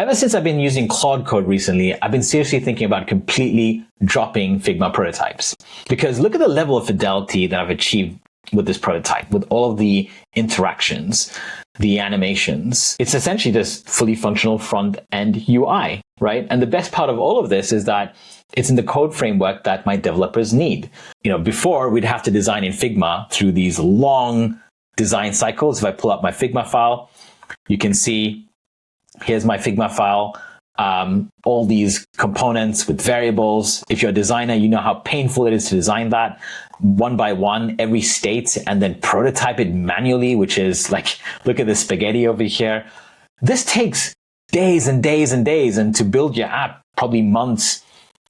ever since I've been using Claude Code recently, I've been seriously thinking about completely dropping Figma prototypes. Because look at the level of fidelity that I've achieved with this prototype, with all of the interactions, the animations. It's essentially just fully functional front-end UI, right? And the best part of all of this is that it's in the code framework that my developers need. Before we'd have to design in Figma through these long design cycles. If I pull up my Figma file, you can see here's my Figma file, all these components with variables. If you're a designer, you know how painful it is to design that one by one, every state, and then prototype it manually, which is like, look at this spaghetti over here. This takes days and days and days, and to build your app, probably months.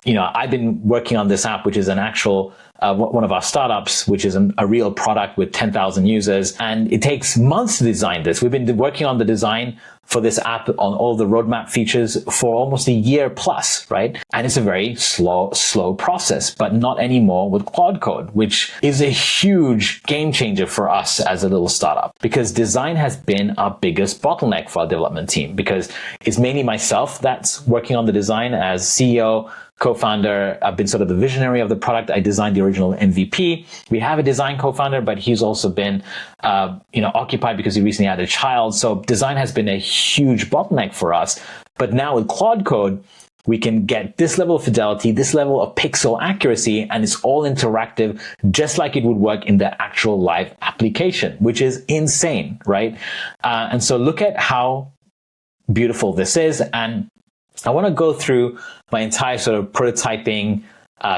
I've been working on this app, which is an actual, one of our startups, which is a real product with 10,000 users. And it takes months to design this. We've been working on the design for this app on all the roadmap features for almost a year plus, right? And it's a very slow process, but not anymore with Claude Code, which is a huge game changer for us as a little startup, because design has been our biggest bottleneck for our development team, because it's mainly myself that's working on the design as CEO, co-founder. I've been sort of the visionary of the product. I designed the original MVP. We have a design co-founder, but he's also been, occupied because he recently had a child. So design has been a huge bottleneck for us. But now with Claude Code, we can get this level of fidelity, this level of pixel accuracy, and it's all interactive, just like it would work in the actual live application, which is insane, right? And so look at how beautiful this is. And I want to go through my entire sort of prototyping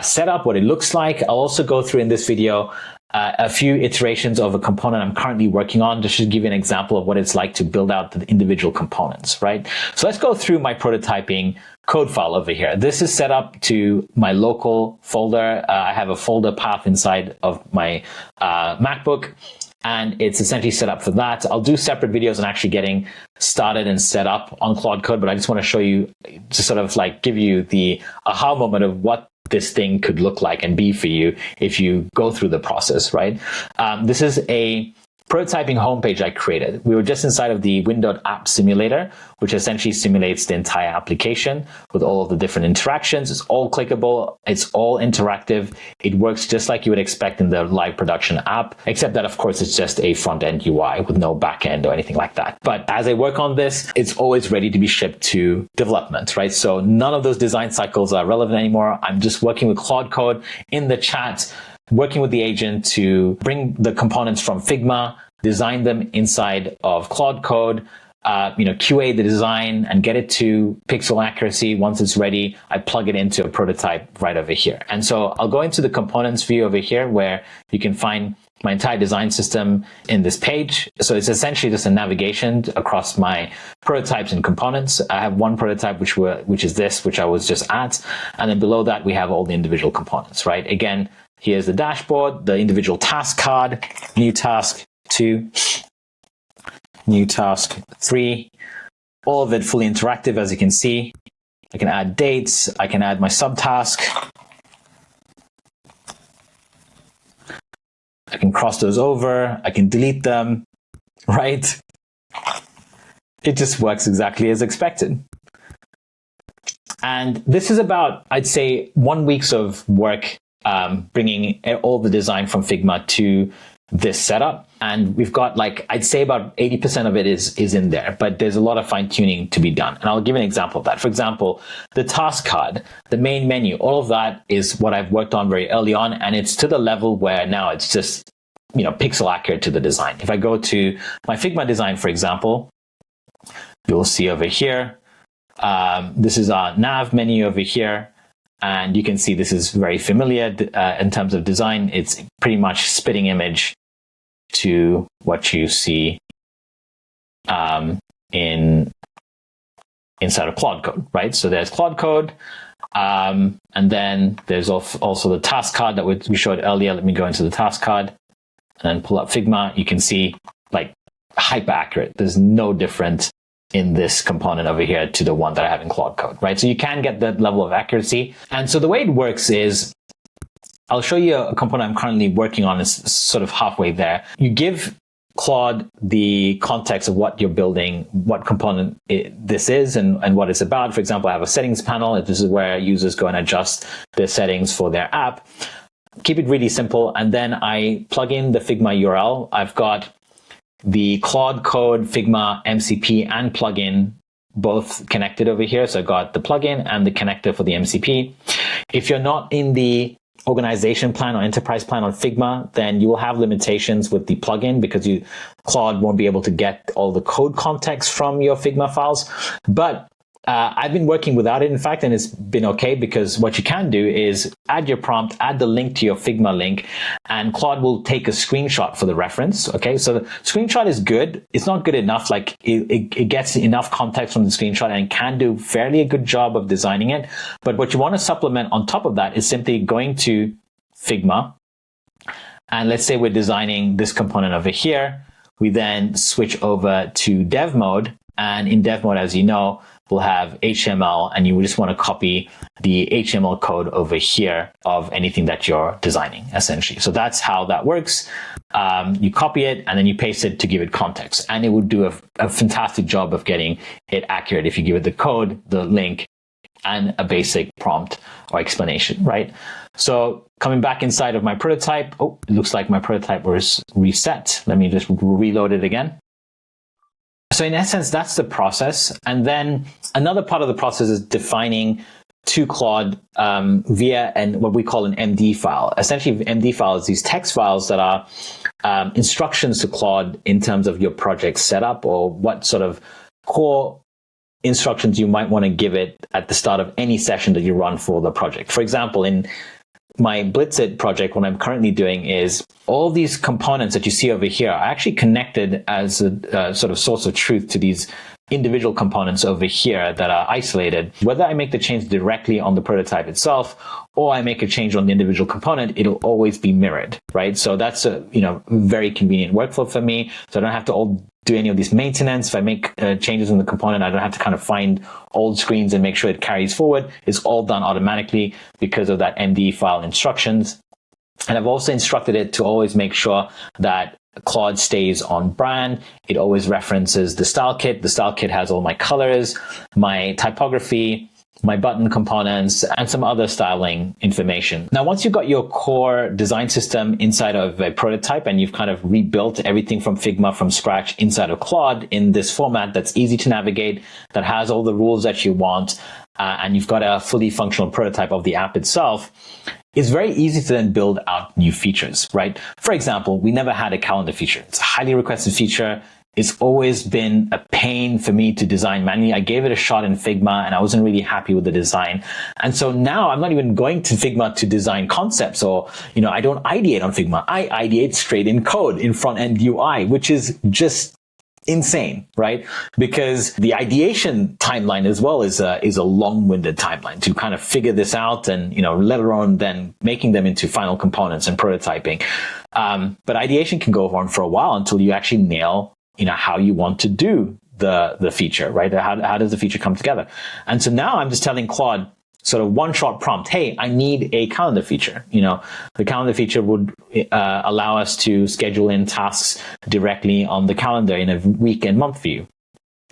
setup, what it looks like. I'll also go through in this video a few iterations of a component I'm currently working on, just to give you an example of what it's like to build out the individual components, right? So let's go through my prototyping code file over here. This is set up to my local folder. I have a folder path inside of my MacBook. And it's essentially set up for that. I'll do separate videos on actually getting started and set up on Claude Code, but I just want to show you, to sort of like give you the aha moment of what this thing could look like and be for you if you go through the process, right? This is a prototyping homepage I created. We were just inside of the windowed app simulator, which essentially simulates the entire application with all of the different interactions. It's all clickable. It's all interactive. It works just like you would expect in the live production app, except that, of course, it's just a front-end UI with no back-end or anything like that. But as I work on this, it's always ready to be shipped to development, right? So none of those design cycles are relevant anymore. I'm just working with Claude Code in the chat, working with the agent to bring the components from Figma, design them inside of Claude Code, QA the design and get it to pixel accuracy. Once it's ready, I plug it into a prototype right over here. And so I'll go into the components view over here, where you can find my entire design system in this page. So it's essentially just a navigation across my prototypes and components. I have one prototype, which is this, which I was just at. And then below that, we have all the individual components, right? Again, here's the dashboard, the individual task card, new task 2, new task 3, all of it fully interactive, as you can see. I can add dates, I can add my subtask. I can cross those over, I can delete them, right? It just works exactly as expected. And this is about, I'd say, 1 week's of work bringing all the design from Figma to this setup. And we've got, I'd say about 80% of it is in there, but there's a lot of fine tuning to be done. And I'll give an example of that. For example, the task card, the main menu, all of that is what I've worked on very early on. And it's to the level where now it's just, pixel accurate to the design. If I go to my Figma design, for example, you'll see over here, this is our nav menu over here. And you can see this is very familiar in terms of design. It's pretty much spitting image to what you see inside of Claude Code, right? So there's Claude Code, and then there's also the task card that we showed earlier. Let me go into the task card and then pull up Figma. You can see hyper accurate. There's no difference in this component over here to the one that I have in Claude Code, right? So you can get that level of accuracy. And so the way it works is, I'll show you a component I'm currently working on, is sort of halfway there. You give Claude the context of what you're building, what component this is and what it's about. For example, I have a settings panel. This is where users go and adjust their settings for their app. Keep it really simple. And then I plug in the Figma URL. I've got the Claude Code, Figma MCP and plugin both connected over here. So I got the plugin and the connector for the MCP. If you're not in the organization plan or enterprise plan on Figma, then you will have limitations with the plugin because Claude won't be able to get all the code context from your Figma files. But I've been working without it, in fact, and it's been okay because what you can do is add your prompt, add the link to your Figma link, and Claude will take a screenshot for the reference. Okay, so the screenshot is good. It's not good enough. Like it gets enough context from the screenshot and can do fairly a good job of designing it. But what you want to supplement on top of that is simply going to Figma. And let's say we're designing this component over here. We then switch over to dev mode. And in dev mode, as you know, we'll have HTML, and you just want to copy the HTML code over here of anything that you're designing, essentially. So that's how that works. You copy it, and then you paste it to give it context. And it would do a fantastic job of getting it accurate if you give it the code, the link, and a basic prompt or explanation, right? So coming back inside of my prototype, oh, it looks like my prototype was reset. Let me just reload it again. So in essence, that's the process. And then another part of the process is defining to Claude via what we call an MD file. Essentially, MD file is these text files that are instructions to Claude in terms of your project setup or what sort of core instructions you might want to give it at the start of any session that you run for the project. For example, in my Blitzit project, what I'm currently doing is all these components that you see over here are actually connected as a sort of source of truth to these individual components over here that are isolated. Whether I make the change directly on the prototype itself or I make a change on the individual component, it'll always be mirrored, right? So that's a very convenient workflow for me. So I don't have to do any of this maintenance. If I make changes in the component, I don't have to kind of find old screens and make sure it carries forward. It's all done automatically because of that MD file instructions. And I've also instructed it to always make sure that Claude stays on brand. It always references the style kit. The style kit has all my colors, my typography, my button components, and some other styling information. Now, once you've got your core design system inside of a prototype and you've kind of rebuilt everything from Figma from scratch inside of Claude in this format that's easy to navigate, that has all the rules that you want, and you've got a fully functional prototype of the app itself, it's very easy to then build out new features, right? For example, we never had a calendar feature. It's a highly requested feature. It's always been a pain for me to design manually. I gave it a shot in Figma and I wasn't really happy with the design. And so now I'm not even going to Figma to design concepts or, I don't ideate on Figma. I ideate straight in code in front-end UI, which is just insane, right? Because the ideation timeline as well is a long-winded timeline to kind of figure this out and, let alone then making them into final components and prototyping. But ideation can go on for a while until you actually nail how you want to do the feature, right? How does the feature come together? And so now I'm just telling Claude sort of one-shot prompt, hey, I need a calendar feature. The calendar feature would allow us to schedule in tasks directly on the calendar in a week and month view.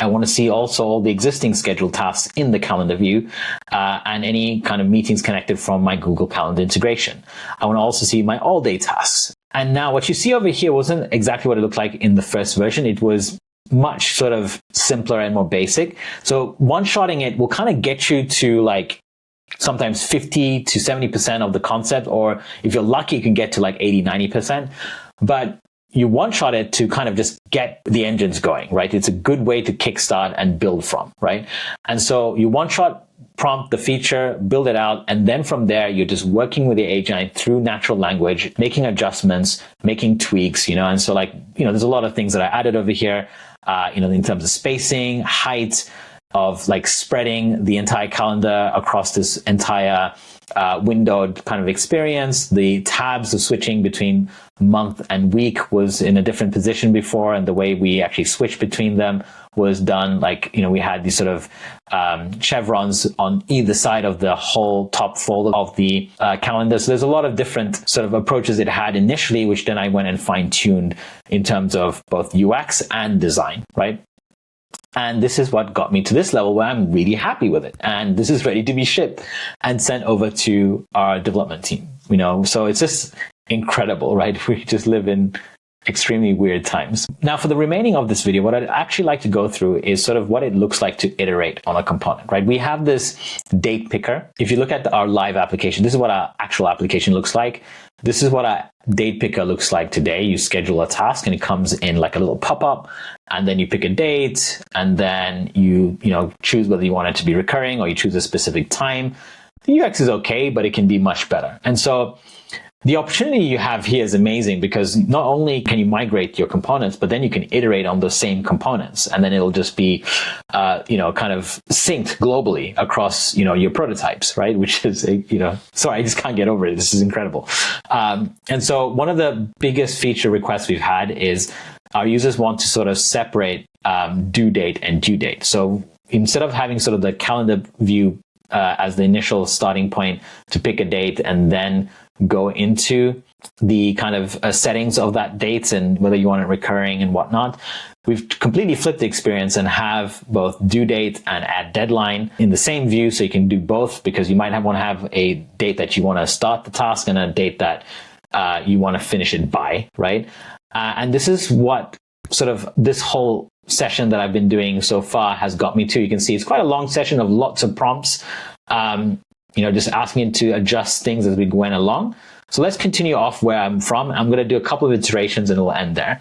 I want to see also all the existing scheduled tasks in the calendar view and any kind of meetings connected from my Google Calendar integration. I want to also see my all-day tasks. And now what you see over here wasn't exactly what it looked like in the first version. It was much sort of simpler and more basic. So one-shotting it will kind of get you to like sometimes 50 to 70% of the concept, or if you're lucky, you can get to like 80, 90%. But you one-shot it to kind of just get the engines going, right? It's a good way to kickstart and build from, right? And so you one-shot prompt the feature, build it out, and then from there, you're just working with the agent through natural language, making adjustments, making tweaks, and so there's a lot of things that I added over here, in terms of spacing, height, of like spreading the entire calendar across this entire windowed kind of experience. The tabs of switching between month and week was in a different position before, and the way we actually switched between them was done like, we had these sort of chevrons on either side of the whole top fold of the calendar. So there's a lot of different sort of approaches it had initially, which then I went and fine-tuned in terms of both UX and design, right? And this is what got me to this level where I'm really happy with it. And this is ready to be shipped and sent over to our development team, so it's just incredible, right? We just live in extremely weird times. Now, for the remaining of this video, what I'd actually like to go through is sort of what it looks like to iterate on a component, right? We have this date picker. If you look at our live application, this is what our actual application looks like. This is what our date picker looks like today. You schedule a task and it comes in like a little pop-up, and then you pick a date, and then you choose whether you want it to be recurring or you choose a specific time. The UX is okay, but it can be much better. And so the opportunity you have here is amazing, because not only can you migrate your components, but then you can iterate on those same components, and then it'll just be, kind of synced globally across, your prototypes, right? Which is, sorry, I just can't get over it. This is incredible. And so one of the biggest feature requests we've had is our users want to sort of separate due date and due date. So instead of having sort of the calendar view as the initial starting point to pick a date and then go into the kind of settings of that date and whether you want it recurring and whatnot, we've completely flipped the experience and have both due date and add deadline in the same view. So you can do both, because you might want to have a date that you want to start the task and a date that you want to finish it by, right? And this is what sort of this whole session that I've been doing so far has got me to. You can see it's quite a long session of lots of prompts, just asking it to adjust things as we went along. So let's continue off where I'm from. I'm going to do a couple of iterations and it'll end there.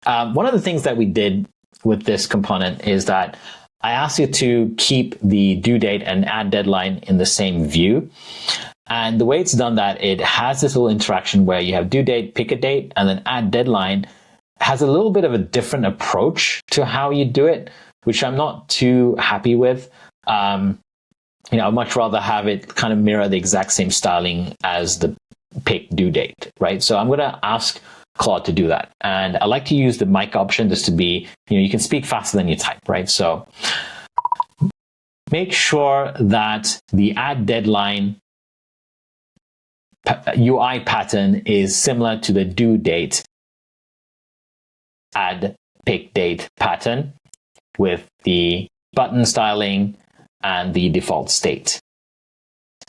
One of the things that we did with this component is that I asked you to keep the due date and add deadline in the same view. And the way it's done that, it has this little interaction where you have due date, pick a date, and then add deadline has a little bit of a different approach to how you do it, which I'm not too happy with. I'd much rather have it kind of mirror the exact same styling as the pick due date, right? So I'm going to ask Claude to do that. And I like to use the mic option just to be, you can speak faster than you type, right? So make sure that the add deadline UI pattern is similar to the due date add pick date pattern with the button styling and the default state.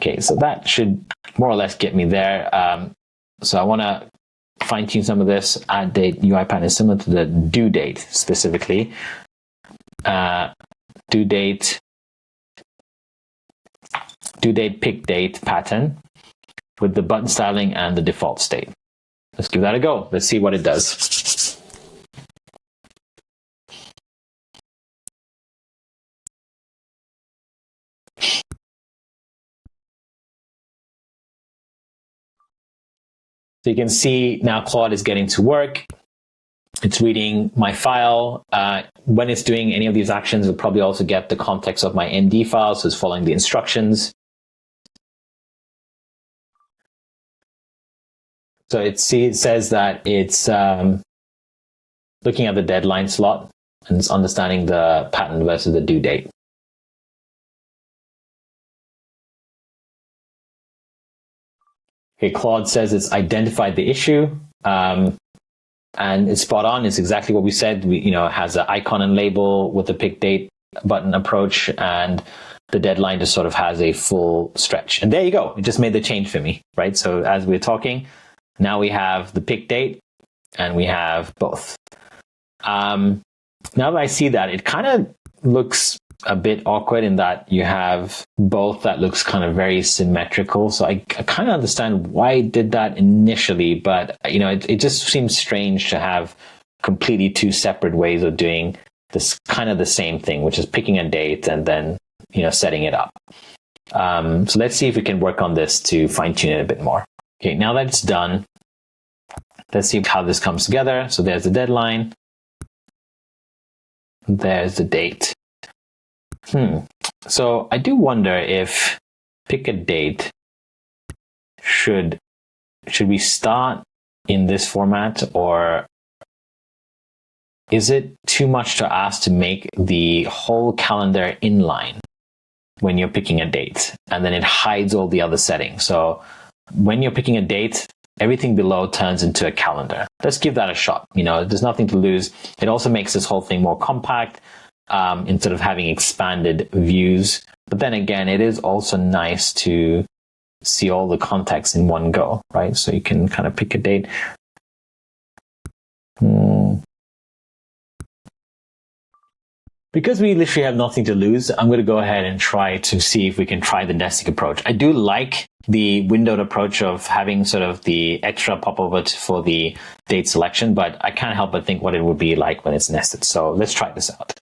Okay, so that should more or less get me there. So I want to fine tune some of this. Add date UI pattern is similar to the due date specifically. Due date pick date pattern with the button styling and the default state. Let's give that a go. Let's see what it does. So you can see now Claude is getting to work. It's reading my file. When it's doing any of these actions, it'll probably also get the context of my MD file, so it's following the instructions. So it says that it's looking at the deadline slot and it's understanding the pattern versus the due date. Okay, Claude says it's identified the issue, and it's spot on. It's exactly what we said. It has an icon and label with the pick date button approach, and the deadline just sort of has a full stretch. And there you go. It just made the change for me, right? So as we're talking, now we have the pick date and we have both. Now that I see that, it kind of looks a bit awkward in that you have both that looks kind of very symmetrical. So I kind of understand why it did that initially, but it just seems strange to have completely two separate ways of doing this kind of the same thing, which is picking a date and then, setting it up. So let's see if we can work on this to fine tune it a bit more. Okay, now that it's done, let's see how this comes together. So there's the deadline. There's the date. So I do wonder if pick a date should we start in this format, or is it too much to ask to make the whole calendar inline when you're picking a date, and then it hides all the other settings? So when you're picking a date, everything below turns into a calendar. Let's give that a shot. There's nothing to lose. It also makes this whole thing more compact instead of having expanded views. But then again, it is also nice to see all the context in one go, right? So you can kind of pick a date. Because we literally have nothing to lose, I'm going to go ahead and try to see if we can try the nesting approach. I do like the windowed approach of having sort of the extra popover for the date selection, but I can't help but think what it would be like when it's nested. So let's try this out.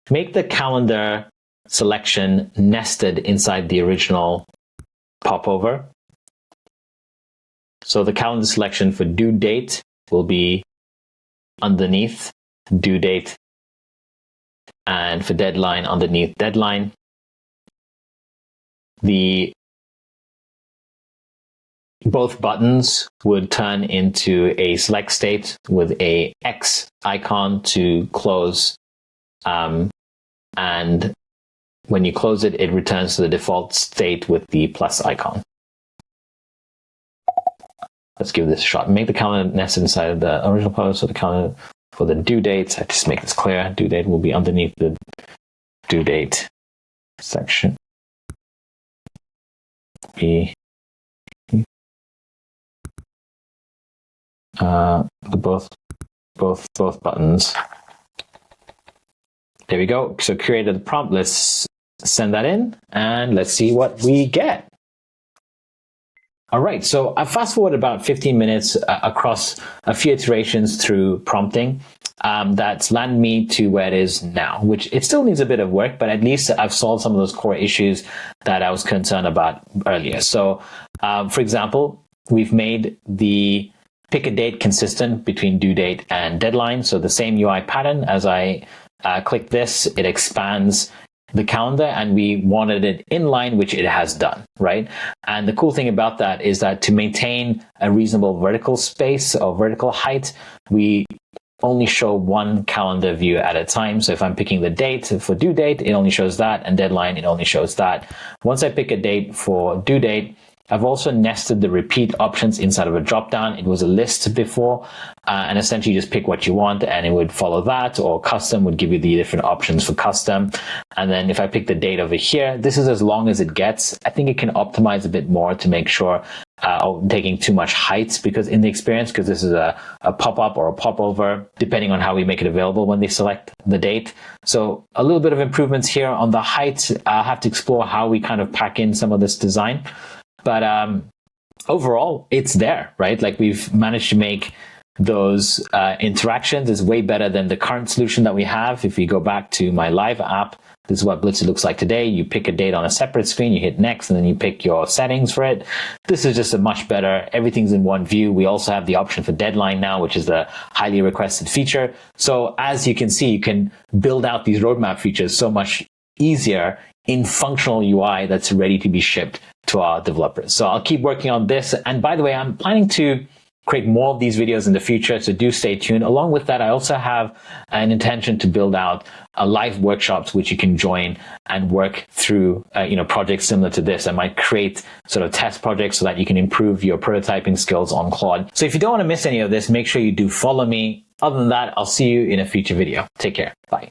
Make the calendar selection nested inside the original popover. So the calendar selection for due date will be underneath due date, and for deadline underneath deadline. Both buttons would turn into a select state with a X icon to close, and when you close it, it returns to the default state with the plus icon. Let's give this a shot. Make the calendar nested inside of the original post, so the calendar for the due dates, I just make this clear. Due date will be underneath the due date section. Both buttons. There we go. So created the prompt. Let's send that in and let's see what we get. All right, so I fast forward about 15 minutes across a few iterations through prompting. That's landed me to where it is now, which it still needs a bit of work, but at least I've solved some of those core issues that I was concerned about earlier. So, for example, we've made the pick a date consistent between due date and deadline. So the same UI pattern. As I click this, it expands the calendar, and we wanted it inline, which it has done, right? And the cool thing about that is that to maintain a reasonable vertical space or vertical height, we only show one calendar view at a time. So if I'm picking the date for due date, it only shows that, and deadline, it only shows that. Once I pick a date for due date, I've also nested the repeat options inside of a dropdown. It was a list before, and essentially you just pick what you want and it would follow that, or custom would give you the different options for custom. And then if I pick the date over here, this is as long as it gets. I think it can optimize a bit more to make sure taking too much heights, because in the experience, because this is a pop-up or a popover, depending on how we make it available when they select the date. So a little bit of improvements here on the height. I'll have to explore how we kind of pack in some of this design. But overall, it's there, right? Like we've managed to make those interactions is way better than the current solution that we have. If we go back to my live app, this is what Blitzer looks like today. You pick a date on a separate screen, you hit next, and then you pick your settings for it. This is just a much better, everything's in one view. We also have the option for deadline now, which is a highly requested feature. So as you can see, you can build out these roadmap features so much easier in functional UI that's ready to be shipped to our developers. So I'll keep working on this. And by the way, I'm planning to create more of these videos in the future, so do stay tuned. Along with that, I also have an intention to build out live workshops which you can join and work through projects similar to this. I might create sort of test projects so that you can improve your prototyping skills on Claude. So if you don't want to miss any of this, make sure you do follow me. Other than that, I'll see you in a future video. Take care. Bye.